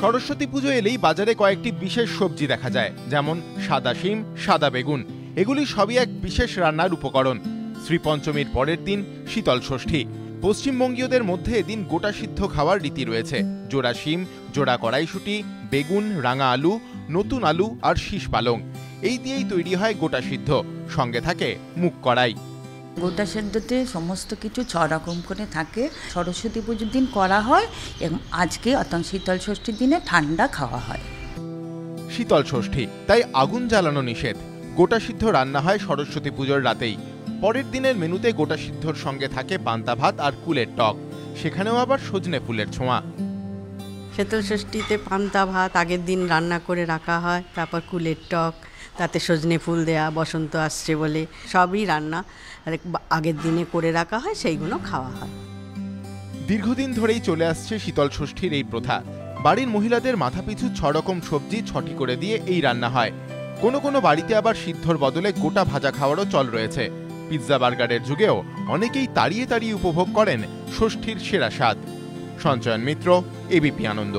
সরস্বতী পুজো এলেই বাজারে কয়েকটি বিশেষ সবজি দেখা যায়, যেমন সাদা শিম, সাদা বেগুন। এগুলি সবই এক বিশেষ রান্নার উপকরণ। শ্রীপঞ্চমীর পরের দিন শীতল ষষ্ঠী। পশ্চিমবঙ্গীয়দের মধ্যে এদিন গোটা সিদ্ধ খাওয়ার রীতি রয়েছে। জোড়া শিম, জোড়া কড়াইশুঁটি, বেগুন, রাঙা আলু, নতুন আলু আর শীষ পালং, এই দিয়েই তৈরি হয় গোটা সিদ্ধ। সঙ্গে থাকে মুগ কড়াই। গোটা সেদ্ধতে সমস্ত কিছু 6 রকম করে থাকে। সরস্বতী পুজোর দিন করা হয় এবং আজকে অর্থাৎ শীতল ষষ্ঠীর দিনে ঠান্ডা খাওয়া হয়। শীতল ষষ্ঠী, তাই আগুন জ্বালানো নিষেধ। গোটা সিদ্ধ রান্না হয় সরস্বতী পুজোর রাতেই। পরের দিনের মেনুতে গোটা সিদ্ধর সঙ্গে থাকে পান্তা ভাত আর কুলের টক, সেখানেও আবার সজনে ফুলের ছোঁয়া। শীতল ষষ্ঠীতে পান্তা ভাত আগের দিন রান্না করে রাখা হয়, তারপর কুলের টক, তাতে সজনে ফুল দেয়া, বসন্ত আসছে বলে সবই রান্না আগের দিনে করে রাখা হয়, সেইগুলো খাওয়া হয়। দীর্ঘদিন ধরেই চলে আসছে শীতল ষষ্ঠীর এই প্রথা। বাড়ির মহিলাদের মাথাপিছু 6 রকম সবজি ছটি করে দিয়ে এই রান্না হয়। কোনো কোনো বাড়িতে আবার সিদ্ধর বদলে গোটা ভাজা খাওয়ারও চল রয়েছে। পিৎজা বার্গারের যুগেও অনেকেই তাড়িয়ে তাড়িয়ে উপভোগ করেন ষষ্ঠীর সেরা স্বাদ। সঞ্চয়ন মিত্র, এবিপি আনন্দ।